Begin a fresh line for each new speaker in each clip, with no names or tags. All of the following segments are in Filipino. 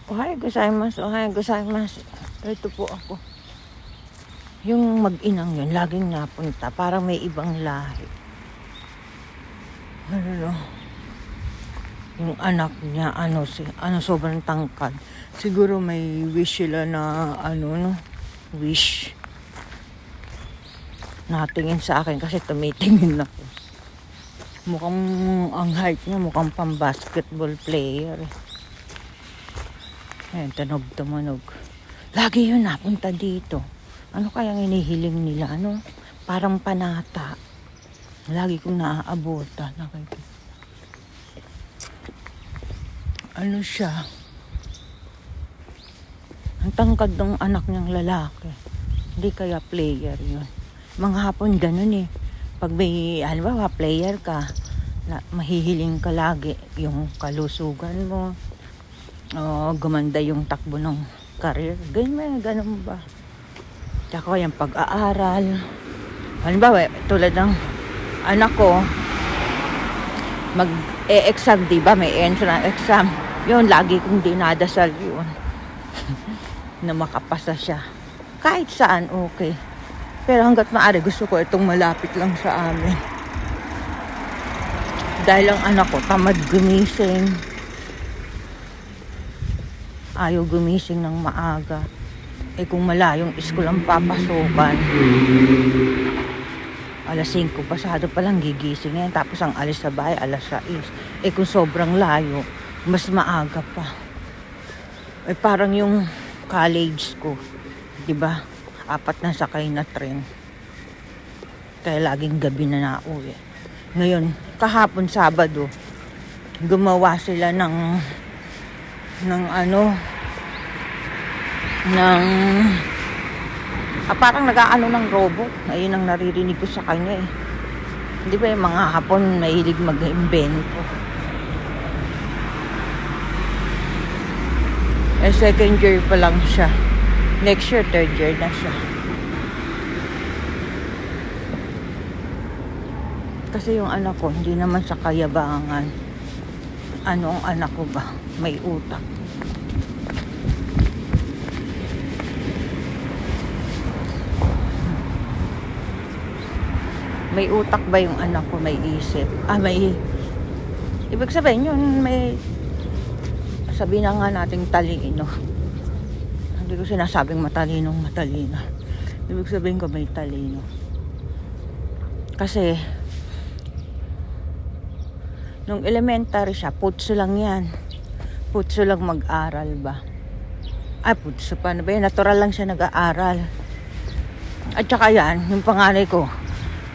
Ohayo gozaimasu, ohayo gozaimasu. Ito po ako. Yung mag-inang yun, laging napunta. Parang may ibang lahi. Ano, yung anak niya, sobrang tangkad. Siguro may wish sila na, wish. Natingin sa akin kasi tumitingin ako. Mukhang, ang height niya, mukhang pang basketball player. Ayan, tunog. Lagi yun napunta dito. Ano kayang inihiling nila? Parang panata. Lagi kong naaabutan. Ano siya? Ang tangkad ng anak niyang lalaki. Hindi kaya player yun. Mga hapon ganun eh. Pag may, halimbawa, player ka, mahihiling ka lagi yung kalusugan mo. Gumanda yung takbo ng career. Ganun ba? Tsaka yung pag-aaral. Halimbawa, tulad ng anak ko, mag-e-exam, diba? May entrance exam. Yun, lagi kong dinadasal yun. Na makapasa siya. Kahit saan, okay. Pero hanggat maaari, gusto ko itong malapit lang sa amin. Dahil ang anak ko, tamad gumising. Ayaw gumising ng maaga. Kung malayong school ang papasukan, alas 5 pasado pa lang gigising yan. Tapos ang alis sa bahay, alas 6. Kung sobrang layo, mas maaga pa. Parang yung college ko, diba? 4 na sakay na tren. Kaya laging gabi na nauwi. Ngayon, kahapon Sabado, gumawa sila ng parang nag-aano ng robot. Ayun ang naririnig ko sa kanya eh. Hindi ba yung mga hapon mahilig mag-invento? Second year pa lang siya. Next year, third year na siya. Kasi yung anak ko, hindi naman sa kayabangan. Ano ang anak ko ba? May utak. May utak ba yung anak ko? May isip? May... Ibig sabihin yun, may... Sabihin na nga nating talino. Hindi ko sinasabing matalino. Ibig sabihin ko may talino. Kasi... Nung elementary siya, putso lang yan. Putso lang mag-aral ba? Putso pa na ba yan? Natural lang siya nag-aaral. At saka yan, yung panganay ko,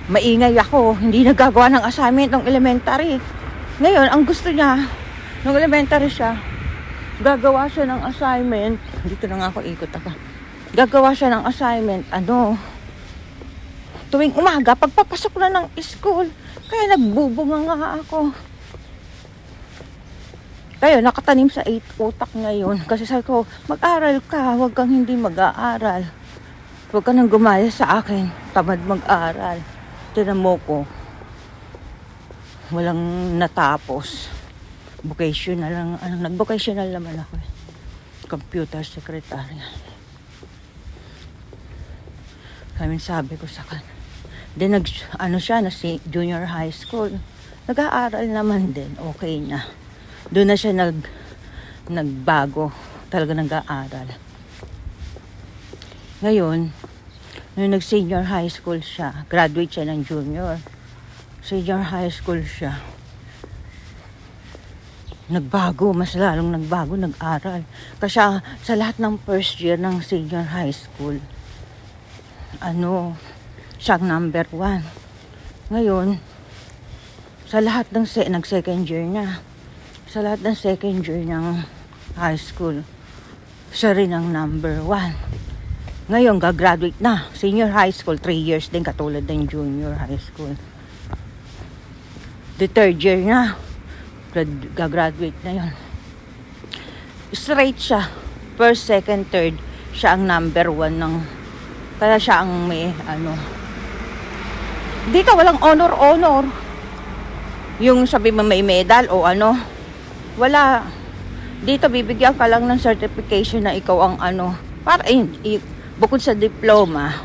maingay ako, hindi nagagawa ng assignment ng elementary. Ngayon, ang gusto niya, nung elementary siya, gagawa siya ng assignment. Dito na nga ako, ikot ako. Gagawa siya ng assignment, tuwing umaga, pagpapasok na ng school. Kaya nagbubunga nga ako. Kaya nakatanim sa 8 utak ngayon. Kasi sabi ko, mag-aral ka, huwag kang hindi mag-aaral. Huwag ka nang gumaya sa akin, tamad mag-aral. Tinan mo ko, walang natapos. Vocational lang, nag-vocational naman ako. Computer secretary. Kaya sabi ko sa kanya. Then siya, junior high school. Nag-aaral naman din, okay na. Doon na siya nagbago. Talaga nag-aaral. Ngayon, nung nag-senior high school siya, graduate siya ng junior. Senior high school siya. Nagbago, mas lalong nagbago, nag-aral. Kasi sa lahat ng first year ng senior high school, siyang number 1. Ngayon, sa lahat ng nag-second year niya, sa lahat ng second year ng high school, siya rin ang number 1. Ngayon, gagraduate na. Senior high school, 3 years din, katulad ng junior high school. The third year na, gagraduate na yon. Straight siya. First, second, third, siya ang number 1 ng... Kaya siya ang may, Dito, walang honor. Yung sabi mo may medal o wala. Dito, bibigyan ka lang ng certification na ikaw ang ano, para bukod sa diploma,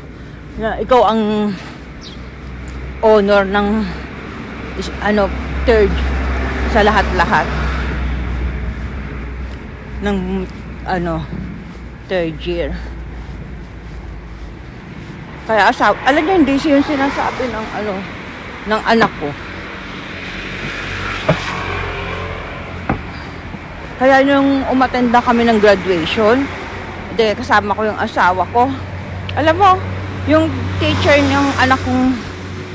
na ikaw ang honor ng ano, third sa lahat-lahat ng ano, third year. Kaya alam niyo, hindi siya yung sinasabi ng ano, ng anak ko. Kaya nung umatenda kami ng graduation, kasama ko yung asawa ko. Alam mo, yung teacher ng anak kong,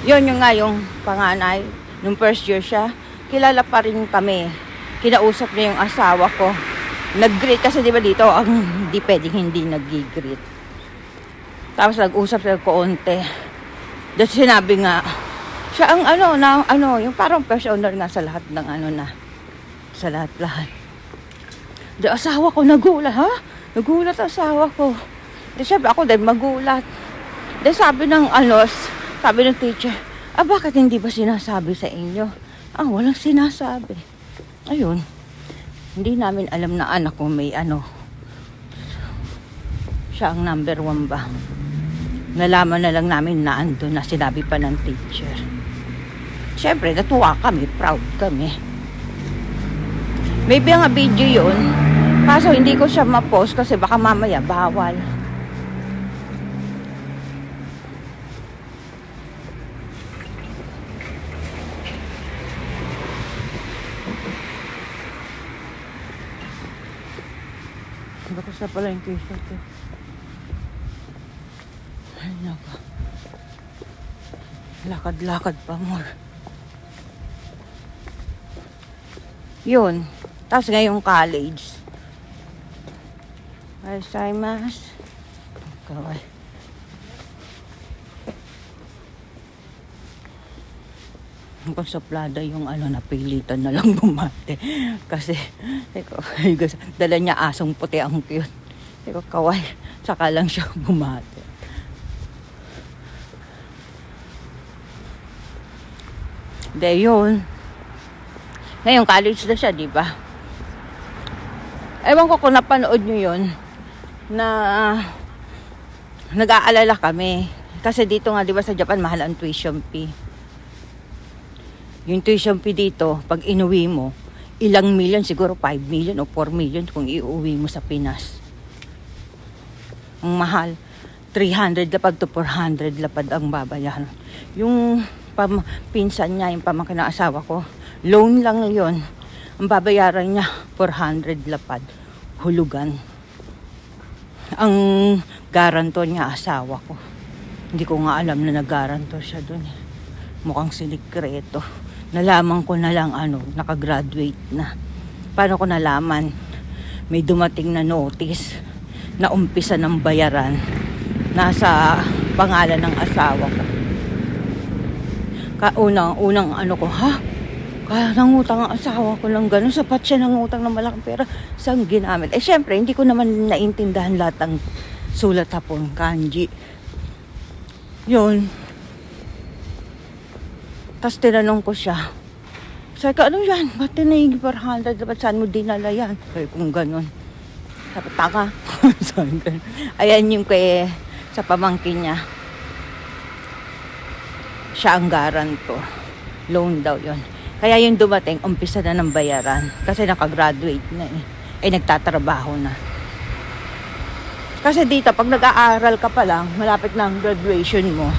yun yung nga yung panganay, nung first year siya, kilala pa rin kami. Kinausap niya yung asawa ko. Nag-greet kasi di ba dito, ang hindi pwedeng hindi nag-greet. Tapos nag-usap sila konti. Tapos sinabi nga, siya ang yung parang first owner nga sa lahat ng sa lahat-lahat. Di asawa ko nagulat, ha? Nagulat asawa ko. Di syempre ako din magulat. Di sabi ng teacher, bakit hindi ba sinasabi sa inyo? Walang sinasabi. Ayun. Hindi namin alam na anak ko may siya ang number 1 ba. Nalaman na lang namin na andun na sinabi pa ng teacher. Syempre, natuwa kami, proud kami. Maybe nga video yun. Kaso hindi ko siya ma-post kasi baka mamaya bawal. Bakit sa pala yung t-shirt eh. Ay naka. Lakad-lakad pa more. Yun. Tapos ngayong college. Alzheimer's. Kaway. Pagsaplada yung napilitan na lang bumate. Kasi, dala niya asong puti ang cute. Kaway. Saka lang siya bumate. De yun. Ngayong college na siya, di ba? Ewan ko kung napanood nyo yun na nag-aalala kami. Kasi dito nga, di ba sa Japan, mahal ang tuition fee. Yung tuition fee dito, pag inuwi mo, ilang million, siguro 5 million o 4 million kung iuwi mo sa Pinas. Ang mahal. 300 lapad to 400 lapad ang babayaran. Yung pinsan niya, yung pamangkin ng asawa ko, loan lang yon. Ang babayaran niya, 400 lapad. Hulugan. Ang garantor niya, asawa ko. Hindi ko nga alam na nag-garantor siya dun. Mukhang sinikreto. Nalaman ko na lang nakagraduate na. Paano ko nalaman? May dumating na notice na umpisa ng bayaran. Nasa pangalan ng asawa ko. Unang ko, kaya nangutang ang asawa ko ng gano'n. Sapat siya nangutang ng malaking pera. Saan ginamit? Syempre, hindi ko naman naintindahan lahat ng sulat hapon, kanji. Yun. Tapos tinanong ko siya. Sabi ko, ano yan? Ba't tinayig 400? Dapat saan mo dinala yan? Sabi kung gano'n. Sabi, taka. Sabi ko, ayan yung sa pamangkin niya. Siya ang garantor. Loan daw yon. Kaya yung dumating, umpisa na ng bayaran. Kasi nakagraduate na nagtatrabaho na. Kasi dito, pag nag-aaral ka pa lang, malapit na ang graduation mo,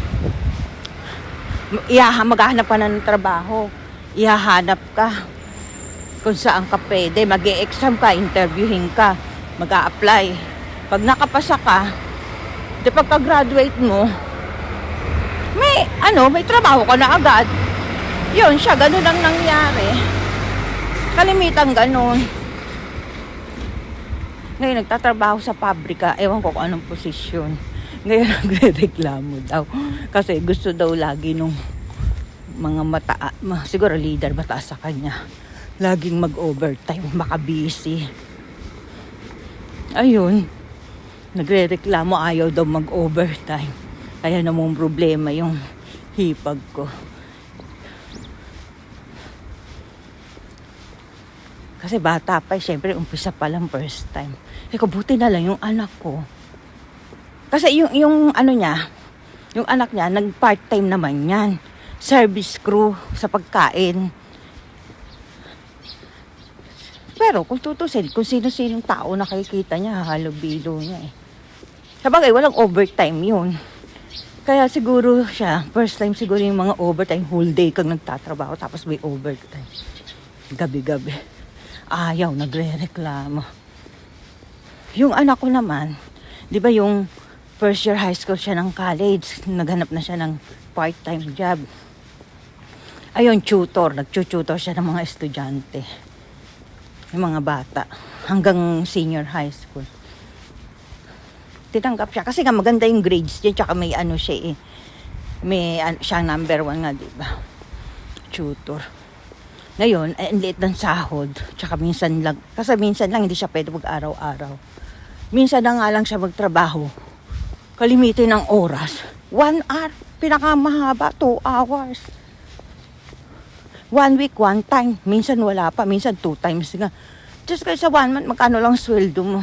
maghahanap ka na ng trabaho. Ihahanap ka kung saan ka pwede. Mag-e-exam ka, interviewin ka, mag-a-apply. Pag nakapasa ka, di pagka-graduate mo, may trabaho ka na agad. Yun siya, ganun ang nangyari. Kalimitan ganun. Ngayon, nagtatrabaho sa pabrika. Ewan ko kung anong posisyon. Ngayon, nagre-reklamo daw. Kasi gusto daw lagi nung mga siguro leader, mataas sa kanya. Laging mag-overtime, maka-busy. Ayun. Nagre-reklamo, ayaw daw mag-overtime. Kaya namang problema yung hipag ko. Kasi bata pa, syempre umpisa pa lang first time. Eko, buti na lang yung anak ko. Kasi yung ano niya, yung anak niya, nag-part-time naman yan. Service crew sa pagkain. Pero kung tutusin, kung sino-sinong tao nakikita niya, halubilo niya eh. Sabagay, walang overtime yun. Kaya siguro siya, first time siguro yung mga overtime, whole day kang nagtatrabaho, tapos may overtime. Gabi-gabi. Ayaw, nagre-reklamo. Yung anak ko naman, di ba yung first year high school siya ng college, naghanap na siya ng part-time job. Ayun, tutor, nag-tutor siya ng mga estudyante. Yung mga bata, hanggang senior high school. Tinanggap siya, kasi nga maganda yung grades niya, tsaka may ano siya eh. May siya number 1 nga, di ba? Tutor. Ngayon, ang liit ng sahod, tsaka minsan lang, kasi minsan lang hindi siya pwede mag-araw-araw. Minsan na nga lang siya magtrabaho, kalimitin ng oras. 1 hour, pinakamahaba, 2 hours. 1 week, 1 time. Minsan wala pa, minsan 2 times nga. Just kaya sa 1 month, magkano lang sweldo mo?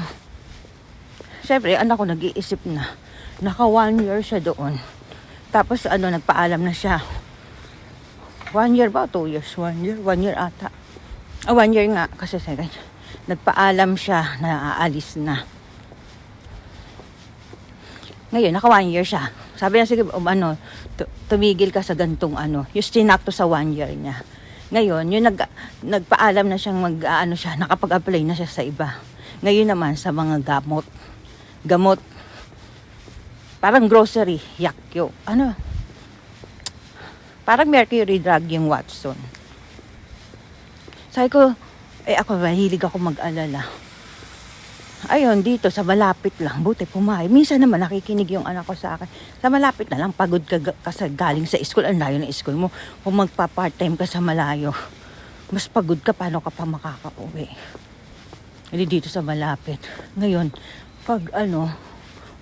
Siyempre, anak ko nag-iisip na. Naka 1 year siya doon. Tapos nagpaalam na siya. 1 year ba? 2 years? 1 year? 1 year ata. 1 year nga. Kasi nagpaalam siya na aalis na. Ngayon, naka 1 year siya. Sabi niya, sige, tumigil ka sa gantong yung stinakto sa 1 year niya. Ngayon, yung nagpaalam na siyang siya, nakapag-apply na siya sa iba. Ngayon naman, sa mga gamot, parang grocery, yakyo, parang mercury drug yung Watson. Sabi ko, ako, mahilig ako mag-alala. Ayun, dito sa malapit lang, buti pumayag. Minsan naman nakikinig yung anak ko sa akin. Sa malapit na lang, pagod ka kasi galing sa school, ang layo ng school mo. Kung magpa-part-time ka sa malayo, mas pagod ka, paano ka pa makaka-uwi? Hindi dito sa malapit. Ngayon, pag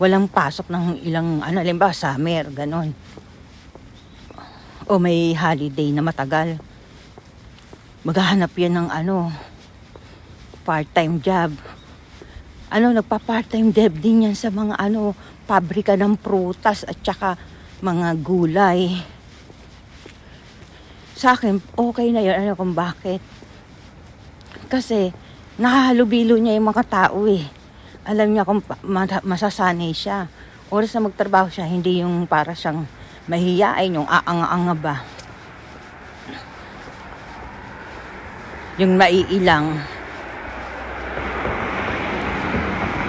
walang pasok ng ilang, halimbawa summer, ganon. O may holiday na matagal. Maghahanap yan ng part-time job. Nagpa-part-time job din yan sa mga pabrika ng prutas at saka mga gulay. Sa akin, okay na yun. Kung bakit? Kasi, nakahalubilo niya yung mga tao eh. Alam niya kung masasanay siya. Oras na magtrabaho siya, hindi yung para siyang mahihiyain, yung aanga-anga ba. Yung maiilang.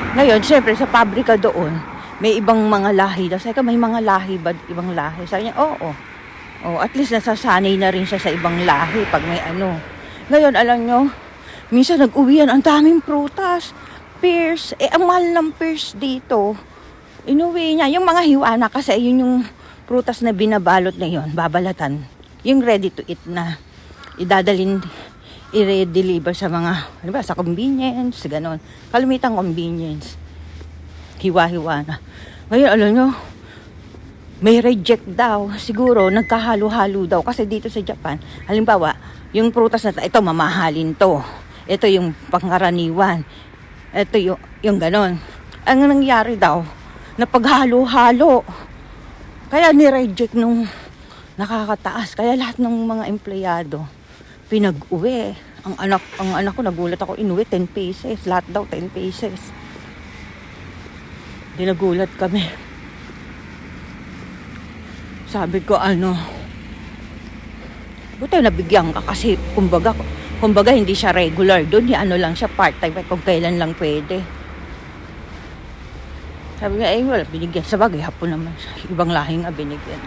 Ngayon, syempre, sa pabrika doon, may ibang mga lahi daw. Sabi ko, may mga lahi ba? Ibang lahi? Sabi niya, oo. At least nasasanay na rin siya sa ibang lahi pag may Ngayon, alam nyo, minsan nag-uwi yan, ang daming prutas. Pears, ang mahal ng pears dito. Inuwi niya, yung mga hiwana kasi yun yung prutas na binabalot na yun, babalatan. Yung ready to eat na idadalin, i-deliver sa mga, sa convenience, ganon. Kalimitang convenience. Hiwa-hiwa na. Ngayon, alam nyo, may reject daw. Siguro, nagkahalo-halo daw. Kasi dito sa Japan, halimbawa, yung prutas na ito, mamahalin to. Ito yung pangkaraniwan. Ito yung ganon. Ang nangyari daw, napaghalo-halo. Kaya ni-reject nung nakakataas. Kaya lahat ng mga empleyado, pinag-uwi. Ang anak ko, nagulat ako, inuwi 10 pesos. Lahat daw 10 pesos. Dinagulat kami. Sabi ko, buti nabigyan ka kasi, kumbaga hindi siya regular doon, lang siya part-time kung kailan lang pwede. Sabi niya, wala, binigyan. Sabagay, hapon naman siya. Ibang lahi nga binigyan.